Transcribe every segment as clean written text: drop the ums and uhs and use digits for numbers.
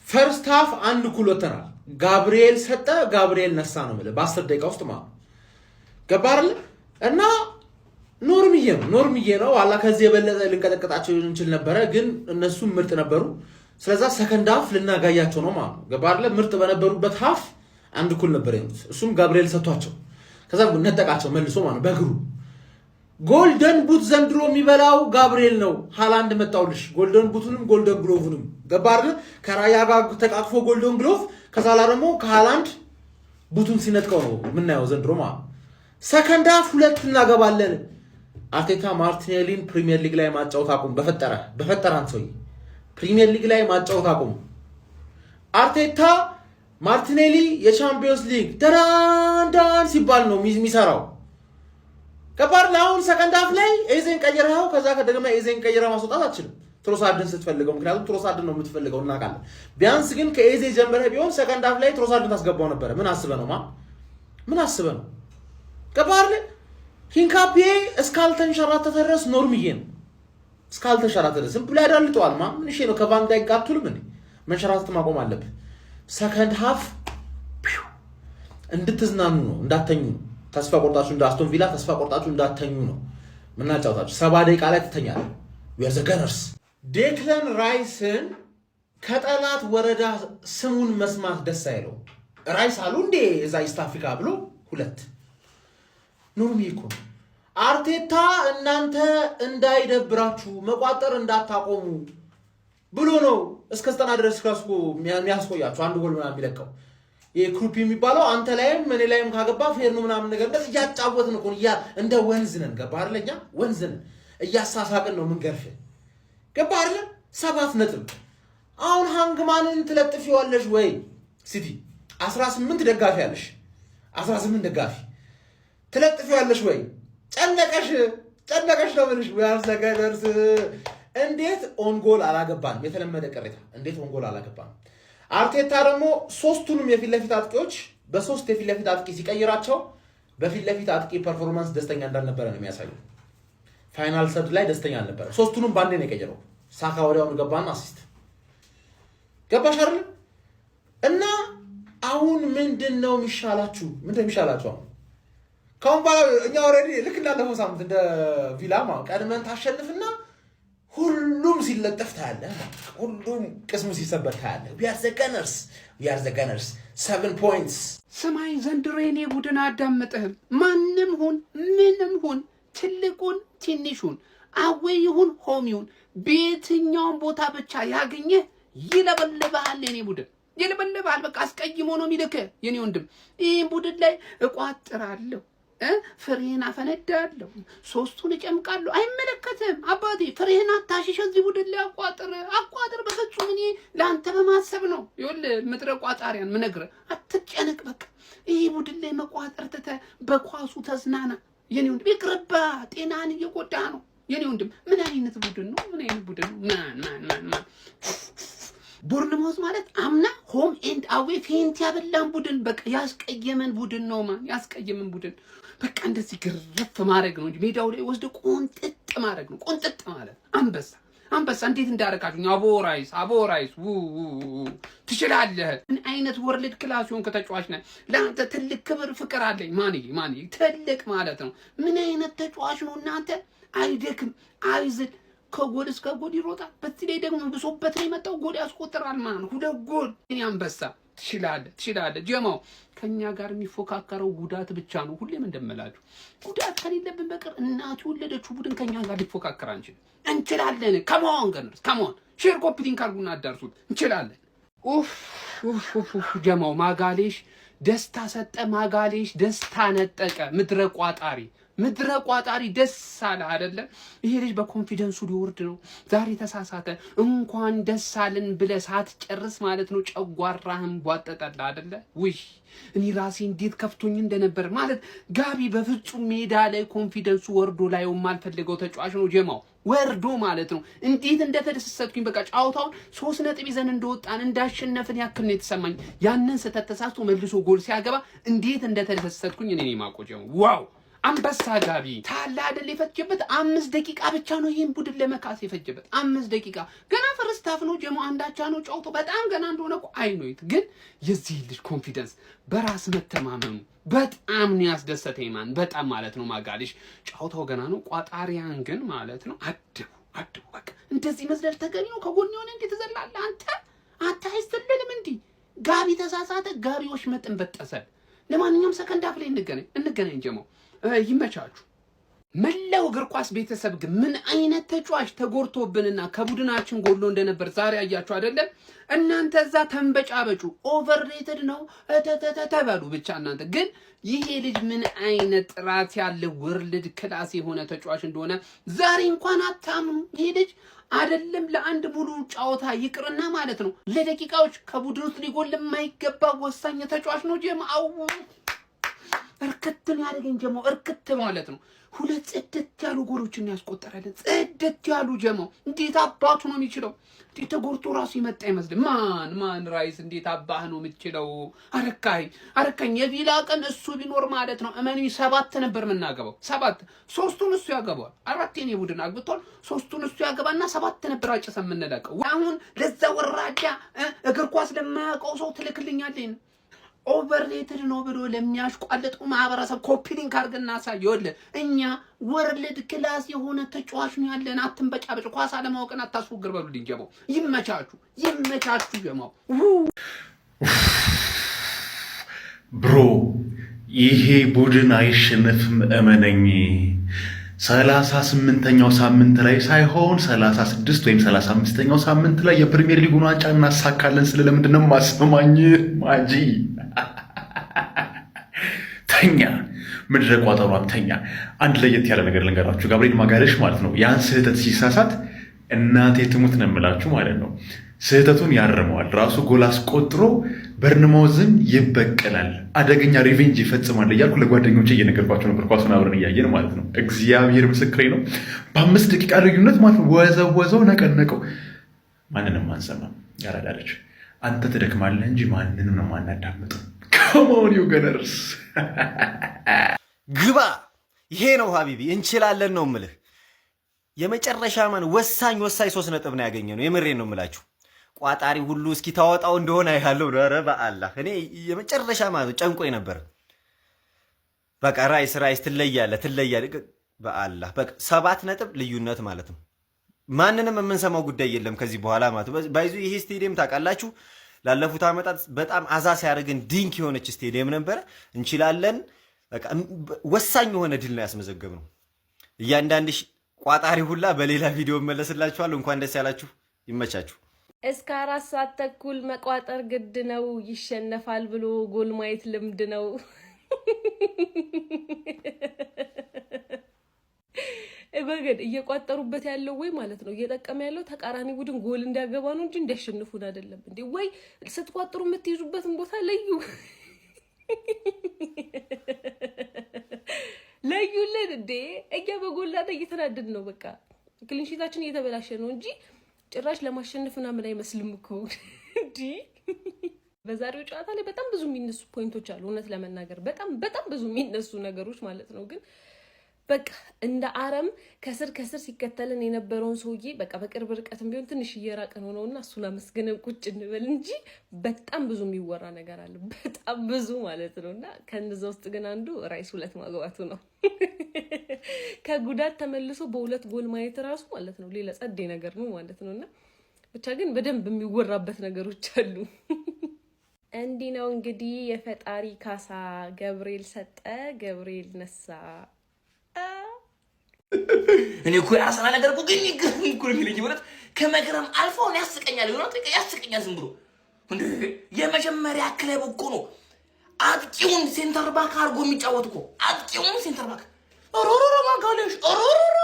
ፈርስት ሃፍ አንድ እኩል ወተናል ጋብሪኤል ሰጠ ጋብሪኤል ነሳ ነው ማለት በ10 ደቂቃ ውስጥ ማለት ገባርለ እና ኖርምዬ ነው አላ ከዚህ የበለጠ ልንቀጠቀጣቸው እንችል ነበር ግን እነሱ ምርጥ ነበሩ ስለዛ ሰከንድ ሃፍ ልናጋያቸው ነው ማለት ገባርለ ምርጥ በነበሩበት ሃፍ አንድ እኩል ነበር ያሉት እሱም ጋብሪኤል ሰጥቷቸው ከዛ ነጠቃቸው መልሶ ማለት በእግሩ ጎልደን ቡት ዘንድሮ የሚበላው ጋብሪኤል ነው ሃላንድ መጣውልሽ ጎልደን ቡቱንም ጎልደን ግሎቭንም ገባርለ ከራያ ጋር ተቃቅፎ ጎልደን ግሎቭ ከዛላ ደግሞ ከሃላንድ ቡቱን ሲነጥቀው ነው ምናየው ዘንድሮ ማለት ሰከንድ ሃፍ ሁለት እናገባለን አርቴታ ማርቲኔሊን ፕሪሚየር ሊግ ላይ ማጫወት አቁም በፈጠራን ሰው ፕሪሚየር ሊግ ላይ ማጫወት አቁም አርቴታ ማርቲኔሊ የቻምፒየንስ ሊግ ዳን ሲባል ነው የሚሰራው ከባር ላውን ሰከንድ ሃፍ ላይ ኤዜን ቀየረው ከዛ ከደገመ ኤዜን ቀየረው ማስወጣት አትችልም ትሮሳርድን ስትፈልገው ምክንያቱም ትሮሳርድን ነው የምትፈልገው እናቃለን ቢያንስ ግን ከኤዜ ጀምረህ ቢሆን ሰከንድ ሃፍ ላይ ትሮሳርድን ታስገባው ነበር ምን አስበህ ነው ከባር ሂንካፔ እስካልተንሸራተተ ድረስ ኖርምዬ ነው እስካልተንሸራተተ ድረስ ሲምፕሊ ያዳልጠዋል ምን እሺ ነው ከቫን ዳይክ ጋር አትሉም እንዴ መንሸራተት ማቆም አለብህ ሰከንድ ሃፍ እንድትዝናኑ ነው እንዳተኙ ነው ተስፋ ቆርጣችሁ እንደ አስቶን ቪላ ተስፋ ቆርጣችሁ እንዳተኙ ነው ምናጫውታችሁ 70 ደቂቃ ላይ ትተኛለህ we are the gunners ዴክለን ራይስን ከጠላት ወረዳ ስሙን መስማት ደስ አይለው ራይስ አሉ እንዴ እዛ ኢስት አፍሪካ ብሎ ሁለት ኖርሚኮ አርቴታ እናንተ እንዳይደብራችሁ መቋጠር እንዳታቆሙ ብሎ ነው እስከ 90 ድረስ ካስኮ የሚያስቆያችሁ አንድ ጎል ምናምን የሚለቀው የክሩፕ የሚባለው አንተ ላይም እኔ ላይም ካገባ ፌር ነው ምናምን ነገር እንደዚህ ያጫወትን እኮ እንደ ወንዝ ነን ገባ አይደለኛ ወንዝ ነን እያሳሳቅን ነው ምን ገርፍ ገባ አይደለ 7 ነጥብ አሁን ሃንግማንን ትለጥፊዋለሽ ወይ ሲቲ 18 ደጋፊ ያለሽ 18 ደጋፊ ትለጥፊዋለሽ ወይ ጨነቀሽ ነው ምንሽ we are the gunners እንዴት ኦን ጎል አላገባን የተለመደ ቅሬታ እንዴት ኦን ጎል አላገባን አርቴታ ደግሞ ሶስቱንም የፊት ለፊት አጥቂዎች በሶስት የፊት ለፊት አጥቂ ሲቀይራቸው በፊት ለፊት አጥቂ ፐርፎርማንስ ደስተኛ እንዳልነበረ ነው የሚያሳየው ፋይናል ሰርድ ላይ ደስተኛ አልነበረ ሶስቱንም ባንዴ ነው የቀየረው ሳካ ወዲያውኑ ገባና አሲስት ገባሽ አይደል እና አሁን ምንድነው የሚሻላችሁ ካምባ እኛ ኦሬዲ ልክ እንዳለፈው ሳምንት እንደ ቪላማ ቀድመን ታሸንፍና ሁሉም ሲለጠፍ ታያለ ሁሉም ቅስሙ ሲሰበር ታያለ we are the gunners 7 points ሰማይ ዘንድሮ የኔ ቡድን አዳምጠህም ማንም ምንም ሁን ትልቁን ትንሹን አዌይ ይሁን ሆም ይሁን በየትኛውም ቦታ ብቻ ያገኘ ይለበልባል የኔ ቡድን ይለበልባል በቃ አስቀይሞ ነው የሚልከ የኔ ወንድም ይሄን ቡድን ላይ እቋጥራለሁ ፍሬና ፈነዳለሁ ሶስቱን እጨምቃለሁ አይመለከተም አባቴ ፍሬና ታሽሽ እዚህ ቡድን ላይ አቋጥር በፍጹም እኔ ለአንተ በማሰብ ነው ይኸውልህ ምድረ ቋጣሪያን ምነግረ አትጨነቅ በቃ ይሄ ቡድን ላይ መቋጠር በኳሱ ተዝናና የኔ ወንድም ይቅርባ ጤናን እየጎዳ ነው የኔ ወንድም ምን አይነት ቡድን ነው ማን ቦርንማውዝ ማለት አምና ሆም ኤንድ አዌ ፌንት ያበላን ቡድን በቃ ያስቀየመን ቡድን ነው ያስቀየመን ቡድን በቃ እንደዚህ ግርፍ ማድረግ ነው እንጂ ሜዳው ላይ ወስደ ቆንጥጥ ማድረግ ነው ቆንጥጥ ማለት አንበሳ እንዴት እንዳረጋችሁኝ አቦራይስ ትችላለህ ምን አይነት ወርልድ ክላስ ሆን ከተጫዋች ነህ ለአንተ ትልቅ ክብር ፍቅር አለኝ ማንዬ ትልቅ ማለት ነው ምን አይነት ተጫዋች ነው እናንተ አይደክም አይዝል ከጎል እስከ ጎል ይሮጣል በዚህ ላይ ደግሞ ብሶበት ላይ መጣው ጎል ያስቆጥራል ማለት ነው ሁለት ጎል እኔ አንበሳ ትችላለህ ጀማው ከኛ ጋር የሚፎካከረው ጉዳት ብቻ ነው ሁሌም እንደምላችሁ ጉዳት ከሌለብን በቀር እናቱ ወለደችው ቡድን ከኛ ጋር ሊፎካከር እንችላለን ከመሆን ገነርስ ከመሆን ሼር ኮፒ ሊንክ አድርጉና አዳርሱት እንችላለን ጀማው ማጋሌሽ ደስታ ሰጠ ማጋሌሽ ደስታ ነጠቀ ምድረ ቋጣሪ ደስ አለ አይደለ ይሄ ልጅ በኮንፊደንሱ ሊወርድ ነው ዛሬ ተሳሳተ እንኳን ደስ አለን ብለህ ሳትጨርስ ማለት ነው ጨጓራህን ቧጠጠላ አይደለ ውይ እኔ ራሴ እንዴት ከፍቶኝ እንደነበር ማለት ጋቢ በፍጹም ሜዳ ላይ ኮንፊደንሱ ወርዶ ላይ ማልፈልገው ተጫዋች ነው ጀማው ወርዶ ማለት ነው እንዴት እንደተደሰትኩኝ በቃ ጫውታውን 3 ነጥብ ይዘን እንደወጣን እንዳሸነፈን ያክል ነው የተሰማኝ ያንን ተተሳስቶ መልሶ ጎል ሲያገባ እንዴት እንደተደሰትኩኝ እኔ ማቆጀው ዋው አንበሳ ጋቢ ታላ አይደል የፈጀበት 5 ደቂቃ ብቻ ነው ይሄን ቡድን ለመካስ የፈጀበት 5 ደቂቃ ገና ፈርስት ሃፍ ነው ጀሞ አንዳቻ ነው ጫውቶ በጣም ገና እንደሆነ እኮ አይኖይት ግን የዚህ ልጅ ኮንፊደንስ በራስ መተማመኑ በጣም ነው ያስደሰተኝ ማን በጣም ማለት ነው ማጋሊሽ ጫውታው ገና ነው ቋጣሪያን ግን ማለት ነው አድቡ በቃ እንደዚህ መዝለል ተገቢ ነው ከጎን የሆነ እንዴ ተዘላለ አንተ አታይስተልልም እንዴ ጋቢ ተሳሳተ ጋቢዎች መጥን በጠሰል ለማንኛውም ሰከንድ ሃፍ ላይ እንገናኝ ጀሞ ይመቻችሁ መላው እግር ኳስ ቤተሰብ ግን ምን አይነት ተጫዋች ተጎርቶብንና ከቡድናችን ጎሎ እንደነበር ዛሬ አያችሁ አይደለም እናንተ እዛ ተንበጫበጩ ኦቨርሬትድ ነው ተበሉ ብቻ እናንተ ግን ይሄ ልጅ ምን አይነት ጥራት ያለው ወርልድ ክላስ የሆነ ተጫዋች እንደሆነ ዛሬ እንኳን አታምኑ ይሄ ልጅ አይደለም ለአንድ ሙሉ ጫወታ ይቅርና ማለት ነው ለደቂቃዎች ከቡድኑ ውስጥ ሊጎል የማይገባ ወሳኝ ተጫዋች ነው ጀማው እርክትን ያደርገን ጀሞ እርክት ማለት ነው ሁለት ጽድት ያሉ ጎሎችን ያስቆጠረልን ጽድት ያሉ ጀሞ እንዴት አባቱ ነው የሚችለው እንዴት ተጎርቶ ራሱ ይመጣ ይመስል ማን ራይስ እንዴት አባህ ነው የምትችለው አረካኝ የቪላ ቀን እሱ ቢኖር ማለት ነው እመኒ 7 ነበር የምናገባው 7 3ቱን እሱ ያገባል 4 የኔ ቡድን አግብቷል 3ቱን እሱ ያገባና 7 ነበር አጭሰ የምንለቀው አሁን ለዛ ወራጃ እግር ኳስ ለማያውቀው ሰው ትልክልኛለህ ኦቨርሬትድ ነው ብሎ ለሚያሽቋለጡ ማህበረሰብ ኮፒ ሊንክ አድርገና አሳየውልህ እኛ ወርልድ ክላስ የሆነ ተጫዋች ነው ያለን አትንበጫበጭ ኳስ አለማወቅን አታስወግር በሉልኝ ጀሞ ይመቻችሁ ጀሞ ብሮ ይሄ ቡድን አይሸነፍም እመነኝ 38ኛው ሳምንት ላይ ሳይሆን 36 ወይም 35ኛው ሳምንት ላይ የፕሪሚየር ሊጉን ዋንጫ እናሳካለን ስለለምንድነው ማሰማኝ ማጂ ተኛ ምድረ ቋጠሯም ተኛ አንድ ለየት ያለ ነገር ልንገራችሁ ጋብሪኤል ማጋሌሽ ማለት ነው ያን ስህተት ሲሳሳት እናቴ ትሙት ነው የምላችሁ ማለት ነው ስህተቱን ያርመዋል ራሱ ጎል አስቆጥሮ በርንማውዝን ይበቀላል አደገኛ ሪቬንጅ ይፈጽማል እያልኩ ለጓደኞቼ እየነገርኳቸው ነበር ኳሱን አብረን እያየን ማለት ነው እግዚአብሔር ምስክሬ ነው በ5 ደቂቃ ልዩነት ማለት ነው ወዘወዘው ነቀነቀው ማንንም አንሰማም ያራዳለች አንተ ትደክማለህ እንጂ ማንንም ነው ማናዳምጠው ከመሆን ይገነርስ ግባ ይሄ ነው ሀቢቢ እንችላለን ነው የምልህ የመጨረሻ ማን ወሳኝ 3 ነጥብ ነው ያገኘነው የምሬን ነው የምላችሁ ቋጣሪ ሁሉ እስኪ ታወጣው እንደሆነ አይሃለው ኧረ በአላህ እኔ የመጨረሻ ማለት ጨንቆኝ ነበር በቃ ራይስ ትለያለህ በአላህ በቃ 7 ነጥብ ልዩነት ማለት ነው ማንንም የምንሰማው ጉዳይ የለም ከዚህ በኋላ ማለት ባይዙ ይሄ ስቴዲየም ታውቃላችሁ ላለፉት አመታት በጣም አዛ ሲያደርግን ዲንክ የሆነች ስቴዲየም ነበር እንችላለን በቃ ወሳኝ የሆነ ድል ነው ያስመዘገብነው እያንዳንድሽ ቋጣሪ ሁላ በሌላ ቪዲዮ መለስላችኋለሁ እንኳን ደስ ያላችሁ ይመቻችሁ እስከ 4 ሰዓት ተኩል መቋጠር ግድ ነው ይሸነፋል ብሎ ጎል ማየት ልምድ ነው እበገድ እየቋጠሩበት ያለው ወይ ማለት ነው እየጠቀመ ያለው ተቃራኒ ቡድን ጎል እንዲያገባ ነው እንጂ እንዲያሸንፉን አይደለም እንዴ ወይ ስትቋጥሩ የምትይዙበትን ቦታ ለዩልን እንዴ እኛ በጎላታ እየተናደድ ነው በቃ ክሊንሺታችን እየተበላሸ ነው እንጂ ጭራሽ ለማሸነፍና ምን አይመስልም እኮ እንዴ በዛሬው ጨዋታ ላይ በጣም ብዙ የሚነሱ ፖይንቶች አሉ እውነት ለመናገር በጣም ብዙ የሚነሱ ነገሮች ማለት ነው ግን በቃ እንደ አረም ከስር ሲከተልን የነበረውን ሰውዬ በቃ በቅርብ ርቀትም ቢሆን ትንሽ እየራቀን ሆነውና እሱን አመስግነን ቁጭ እንበል እንጂ በጣም ብዙ የሚወራ ነገር አለ በጣም ብዙ ማለት ነውና ከነዛ ውስጥ ግን አንዱ ራይስ 2 ማግባቱ ነው ከጉዳት ተመልሶ በ2 ጎል ማየት ራሱ ማለት ነው ሌላ ጸዴ ነገር ነው ማለት ነውና ብቻ ግን በደንብ የሚወራበት ነገሮች አሉ እንዲህ ነው እንግዲህ የፈጣሪ ካሳ ገብርኤል ሰጠ ገብርኤል ነሳ እኔ እኮ ያሰና ነገር እኮ ግን ይገርም እኮ ነው የሚለኝ ማለት ከመገረም አልፎ ነው ያስቀኛል ያስቀኛል ዝም ብሎ እንዴ የመጀመሪያ ክለብ እኮ ነው አጥቂውን ሴንተር ባክ አርጎ የሚጫወት እኮ አጥቂውን ሴንተር ባክ ኦሮሮሮ ማጋለሽ ኦሮሮሮ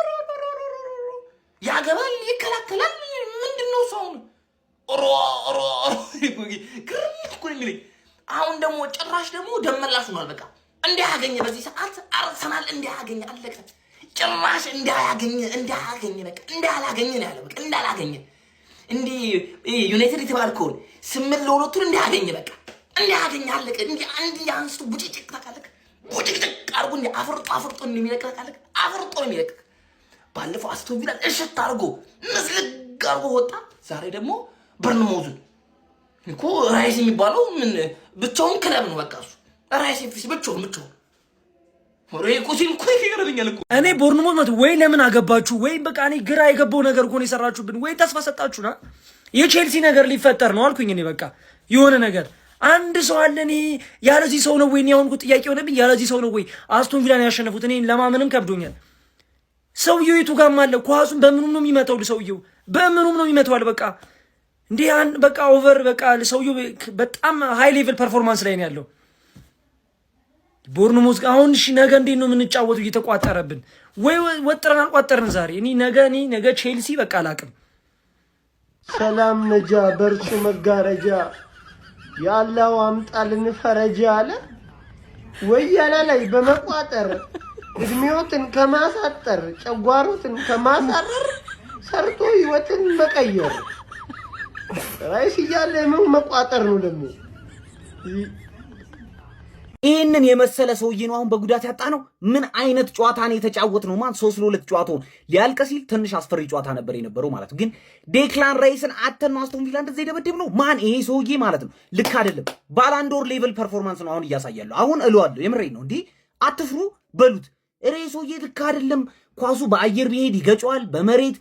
ያገባል ይከላከላል ምንድነው ሰው ኦሮሮሮ ግርም እኮ ነው የሚለኝ አሁን ደግሞ ጭራሽ ደግሞ ደመላሽ ሆኗል በቃ እንዲያገኘ በዚህ ሰዓት አርሰናል እንዲያገኘ አለቀ ጭራሽ እንዲያገኘ በቃ እንዳላገኘ ነው ያለው በቃ እንዳላገኘ እንዲ ዩናይትድ የተባልከውን 8-2 እንዲያገኘ በቃ እንዲያገኘ አለቀ እንዲ አንድ ያንስቱ ቡጭጭቅ ታካለክ ቡጭጭቅ አርጎ እንዲ አፍርጦ እንደሚለቀቃለክ አፍርጦ የሚለቀቅ ባለፈው አስቶን ቪላ እሽት አርጎ ምስልግ አርጎ ወጣ ዛሬ ደግሞ በርንማውዝን እኮ ራይስ የሚባለው ምን ብቻውን ክለብ ነው። በቃ እሱ ራይስ ኤፍሲ ብቻውን እኔ ቦርንሞዝ ማለት ወይ ለምን አገባችሁ ወይ በቃ እኔ ግራ የገባው ነገር እኮ ነው የሰራችሁብን። ወይ ተስፋ ሰጣችሁና የቼልሲ ነገር ሊፈጠር ነው አልኩኝ እኔ በቃ የሆነ ነገር አንድ ሰው አለ። እኔ ያለዚህ ሰው ነው ወይ ያውንኩ ጥያቄ ሆነብኝ። ያለዚህ ሰው ነው ወይ አስቶን ቪላን ያሸነፉት? እኔ ለማመንም ከብዶኛል። ሰውየው የቱ ጋር አለ? ኳሱን በምኑም ነው የሚመታው። ሰውየው በምኑም ነው የሚመታው። በቃ እንዴ በቃ ኦቨር በቃ ሰውየው በጣም ሃይ ሌቭል ፐርፎርማንስ ላይ ነው ያለው። ቦርንሞዝ አሁን እሺ ነገ እንዴት ነው የምንጫወተው? እየተቋጠረብን ወይ ወጥረን አቋጠርን ዛሬ። እኔ ነገ ቼልሲ በቃ አላቅም። ሰላም ነጃ በርሱ መጋረጃ ያለው አምጣልን ፈረጃ አለ ወያላ ላይ በመቋጠር እድሜዎትን ከማሳጠር ጨጓሮትን ከማሳረር ሰርቶ ህይወትን መቀየር ራይስ እያለ ምን መቋጠር ነው ደግሞ? ይህንን የመሰለ ሰውዬ ነው አሁን በጉዳት ያጣ ነው። ምን አይነት ጨዋታ ነው የተጫወት ነው? ማን 3-2 ጨዋታው ሊያልቅ ሲል ትንሽ አስፈሪ ጨዋታ ነበር የነበረው ማለት ነው። ግን ዴክላን ራይስን አተን ነው አስቶን ቪላ እንደዚህ ደበደብ ነው ማን ይሄ ሰውዬ ማለት ነው። ልክ አይደለም። ባላንዶር ሌቭል ፐርፎርማንስ ነው አሁን እያሳያለሁ። አሁን እለዋለሁ የምሬን ነው። እንዴ አትፍሩ በሉት። እሬ ሰውዬ ልክ አይደለም። ኳሱ በአየር ቢሄድ ይገጨዋል በመሬት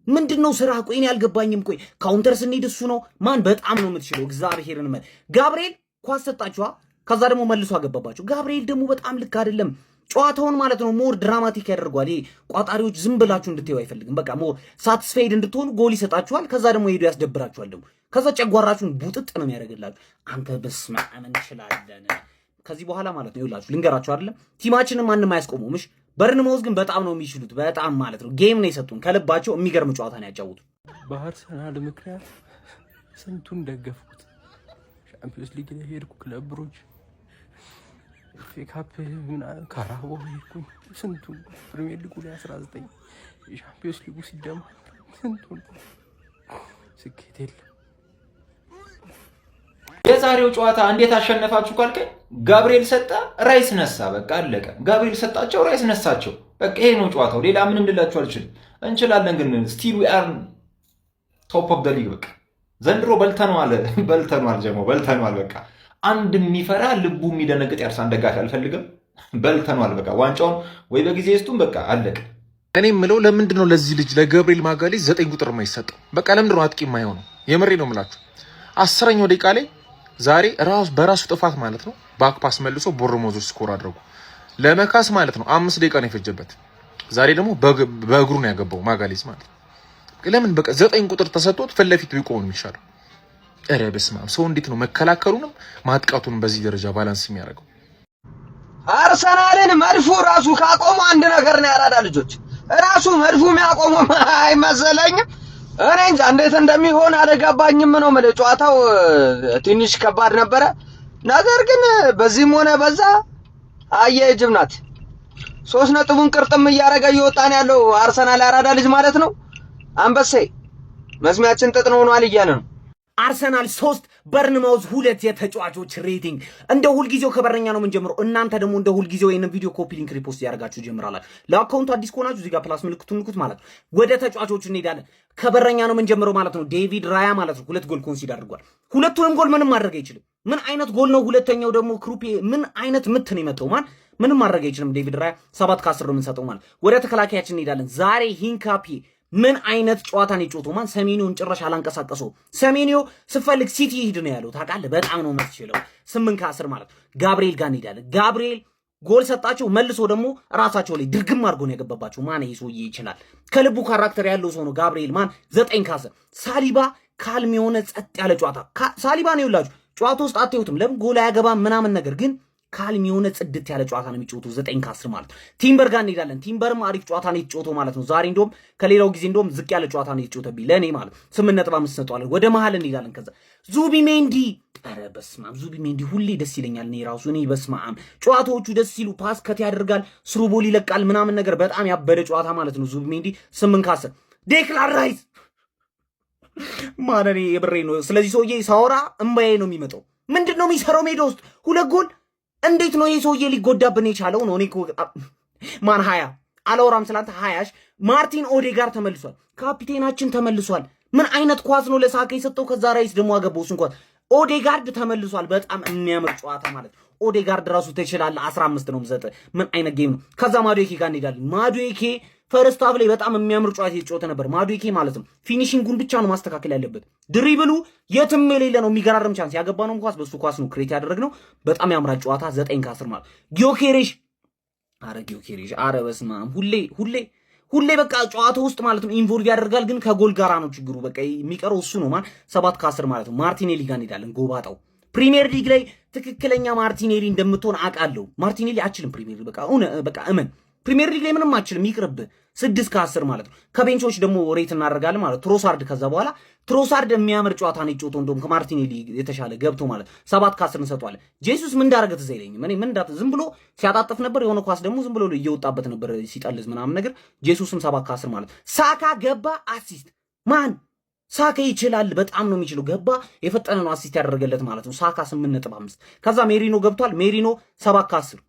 ምንድነው ስራ? ቆይ እኔ አልገባኝም። ቆይ ካውንተር ስንሄድ እሱ ነው ማን በጣም ነው የምትችለው። እግዚአብሔርን ጋብርኤል ኳስ ሰጣችኋ ከዛ ደግሞ መልሶ አገባባቸው። ጋብርኤል ደግሞ በጣም ልክ አይደለም። ጨዋታውን ማለት ነው ሞር ድራማቲክ ያደርጓል። ይሄ ቋጣሪዎች ዝም ብላችሁ እንድትዩ አይፈልግም። በቃ ሞር ሳቲስፋይድ እንድትሆኑ ጎል ይሰጣችኋል። ከዛ ደግሞ ሄዶ ያስደብራችኋል። ደግሞ ከዛ ጨጓራችሁን ቡጥጥ ነው የሚያደርግላችሁ። አንተ በስመ አብ እንችላለን። ከዚህ በኋላ ማለት ነው ይውላችሁ ልንገራችሁ አይደለም ቲማችንን ማንንም አያስቆሙምሽ። በርንማውዝ ግን በጣም ነው የሚችሉት። በጣም ማለት ነው ጌም ነው የሰጡን ከልባቸው። የሚገርም ጨዋታ ነው ያጫወቱ። በአርሰናል ምክንያት ስንቱን ደገፍኩት። ቻምፒዮንስ ሊግ ላይ ሄድኩ፣ ክለብ ብሮች ፌካፕ ምናምን ካራቦ ሄድኩኝ። ስንቱን ፕሪሚየር ሊጉ ላይ 19 የቻምፒዮንስ ሊጉ ሲደማ ስንቱን ስኬት የለም። የዛሬው ጨዋታ እንዴት አሸነፋችሁ ካልከኝ ጋብርኤል ሰጣ፣ ራይስ ነሳ። በቃ አለቀ። ጋብርኤል ሰጣቸው፣ ራይስ ነሳቸው። በቃ ይሄ ነው ጨዋታው። ሌላ ምን እንላችሁ አልችልም። እንችላለን ግን ስቲል ዊ አር ቶፕ ኦፍ ዘ ሊግ። በቃ ዘንድሮ በልተነዋል ጀሞ በልተነዋል። በቃ አንድ የሚፈራ ልቡ የሚደነግጥ የአርሰናል ደጋፊ አልፈልግም። በልተነዋል። በቃ ዋንጫውን ወይ በጊዜ ስጡን። በቃ አለቀ። እኔ የምለው ለምንድን ነው ለዚህ ልጅ ለገብርኤል ማጋሌዝ 9 ቁጥር የማይሰጠው? በቃ ለምንድን ነው አጥቂ የማይሆነው? የምሬ ነው የምላችሁ 10ኛው ደቂቃ ላይ ዛሬ በራሱ ጥፋት ማለት ነው ባክ ፓስ መልሶ ቦርንማውዝ ስኮር አድርጉ ለመካስ ማለት ነው 5 ደቂቃ ነው የፈጀበት። ዛሬ ደግሞ በእግሩ ነው ያገባው ማጋሌዝ ማለት ነው። ለምን በቃ 9 ቁጥር ተሰጥቶት ፊት ለፊት ቢቆም የሚሻለው? ኧረ በስመ አብ! ሰው እንዴት ነው መከላከሉንም ማጥቃቱንም በዚህ ደረጃ ባላንስ የሚያደርገው? አርሰናልን መድፉ ራሱ ካቆመ አንድ ነገር ነው ያራዳ ልጆች ራሱ መድፉ የሚያቆመው አይመሰለኝም። እኔ እንጃ እንዴት እንደሚሆን አልገባኝም ነው ማለት ጨዋታው ትንሽ ከባድ ነበረ። ነገር ግን በዚህም ሆነ በዛ አየጅብ ናት 3 ነጥቡን ቅርጥም እያደረገ እየወጣን ያለው አርሰናል ያራዳ ልጅ ማለት ነው። አንበሴ መስሚያችን ጥጥ ነው ሆኗል እያለ ነው። አርሰናል 3 በርንማውዝ 2 የተጫዋቾች ሬቲንግ። እንደ ሁልጊዜው ከበረኛ ነው የምንጀምረው። እናንተ ደግሞ እንደ ሁልጊዜው ይሄን ቪዲዮ ኮፒ ሊንክ ሪፖስት ያደርጋችሁ ጀምራላችሁ። ለአካውንቱ አዲስ ከሆናችሁ እዚህ ጋር ፕላስ ምልክቱን ንኩት ማለት ነው። ወደ ተጫዋቾቹ እንሄዳለን። ከበረኛ ነው የምንጀምረው ማለት ነው። ዴቪድ ራያ ማለት ነው 2 ጎል ኮንሲድ አድርጓል። ሁለቱንም ጎል ምንም ማድረግ አይችልም። ምን አይነት ጎል ነው? ሁለተኛው ደግሞ ክሩፔ ምን አይነት ምት ነው የመታው? ምንም ማድረግ አይችልም። ዴቪድ ራያ 7 ከ10 ነው የምንሰጠው ማለት። ወደ ተከላካያችን እንሄዳለን። ዛሬ ሂንካፒ ምን አይነት ጨዋታ ነው የጮተው? ሰሜኒዮን ጭራሽ አላንቀሳቀሰው። ሰሜኒዮ ስፈልግ ሲቲ ይሄድ ነው ያለው። ታውቃለህ በጣም ነው መስችለው 8 ከ10 ማለት። ጋብርኤል ጋር እንሄዳለን። ጋብርኤል ጎል ሰጣቸው፣ መልሶ ደግሞ ራሳቸው ላይ ድርግም አድርጎ ነው ያገባባቸው። ይሄ ሰውዬ ይችላል። ከልቡ ካራክተር ያለው ሰው ነው ጋብርኤል። 9 ከ10። ሳሊባ ካልም የሆነ ጸጥ ያለ ጨዋታ ሳሊባ ነው ይላችሁ። ጨዋታ ውስጥ አትዩትም ለምን ጎል አያገባም ምናምን፣ ነገር ግን ካልም የሆነ ጽድት ያለ ጨዋታ ነው የሚጫወተው 9 ከ10 ማለት። ቲምበር ጋር እንሄዳለን። ቲምበርም አሪፍ ጨዋታ ነው የተጫወተው ማለት ነው። ዛሬ እንደውም ከሌላው ጊዜ እንደውም ዝቅ ያለ ጨዋታ ነው የተጫወተብኝ ለኔ ማለት 8.5 ሰጠዋለን። ወደ መሃል እንሄዳለን። ከዛ ዙቢሜንዲ፣ ኧረ በስመ አብ ዙቢሜንዲ ሁሌ ደስ ይለኛል። እኔ በስመ አብ ጨዋታዎቹ ደስ ሲሉ ፓስ ከት ያደርጋል፣ ስሩቦል ይለቃል ምናምን ነገር በጣም ያበደ ጨዋታ ማለት ነው። ዙቢሜንዲ 8 ከ10። ዴክላን ራይስ እኔ የብሬ ነው። ስለዚህ ሰውዬ ሳወራ እምባዬ ነው የሚመጣው። ምንድነው የሚሰራው ሜዳ ውስጥ 2 ጎል? እንዴት ነው ይሄ ሰውዬ ሊጎዳብን የቻለው ነው? እኔ 20 አላወራም ስላንተ 20 ማርቲን ኦዴጋር ተመልሷል። ካፒቴናችን ተመልሷል። ምን አይነት ኳስ ነው ለሳካ የሰጠው? ከዛ ራይስ ደግሞ አገባው እሱን ኳስ። ኦዴጋርድ ተመልሷል። በጣም የሚያምር ጨዋታ ማለት ኦዴጋርድ ራሱ ተችላለ 15 ነው ምሰጠ። ምን አይነት ጌም ነው? ከዛ ማዱዌኬ ጋር እንሄዳለን። ማዱዌኬ ፈርስት ሃፍ ላይ በጣም የሚያምር ጨዋታ እየተጫወተ ነበር ማዱዌኬ ማለት ነው። ፊኒሺንጉን ብቻ ነው ማስተካከል ያለበት። ድሪብሉ የትም የሌለ ነው። የሚገራርም ቻንስ ያገባነው ኳስ በሱ ኳስ ነው ክሬት ያደረግነው። በጣም ያምራል ጨዋታ 9 ከ10 ማለት ጊዮኬሬሽ አረ በስመ አብ ሁሌ በቃ ጨዋታ ውስጥ ማለት ነው ኢንቮልቭ ያደርጋል፣ ግን ከጎል ጋራ ነው ችግሩ። በቃ የሚቀረው እሱ ነው ማለት 7 ከ10 ማለት ነው። ማርቲኔሊ ጋር እንሄዳለን። ጎባጣው ፕሪሚየር ሊግ ላይ ትክክለኛ ማርቲኔሊ እንደምትሆን አውቃለሁ። ማርቲኔሊ አችልም ፕሪሚየር ሊግ በቃ እመን ፕሪሚየር ሊግ ላይ ምንም አችልም፣ ይቅርብ። 6 ከ10 ማለት ነው። ከቤንቾች ደግሞ ሬት እናደርጋለን ማለት ትሮሳርድ። ከዛ በኋላ ትሮሳርድ የሚያምር ጨዋታ ነው የጨዋታው እንደውም ከማርቲኔሊ የተሻለ ገብቶ ማለት 7 ከ10 እንሰጠዋለን። ጄሱስ ምን እንዳደረገ ትዝ አይለኝም። እኔ ምን ዝም ብሎ ሲያጣጥፍ ነበር፣ የሆነ ኳስ ደግሞ ዝም ብሎ እየወጣበት ነበር ሲጠልዝ ምናምን ነገር። ጄሱስም 7 ከ10 ማለት ሳካ ገባ አሲስት ማን ሳካ ይችላል፣ በጣም ነው የሚችለው። ገባ የፈጠነ ነው አሲስት ያደረገለት ማለት ነው። ሳካ 8.5 ከዛ ሜሪኖ ገብቷል። ሜሪኖ 7 ከ10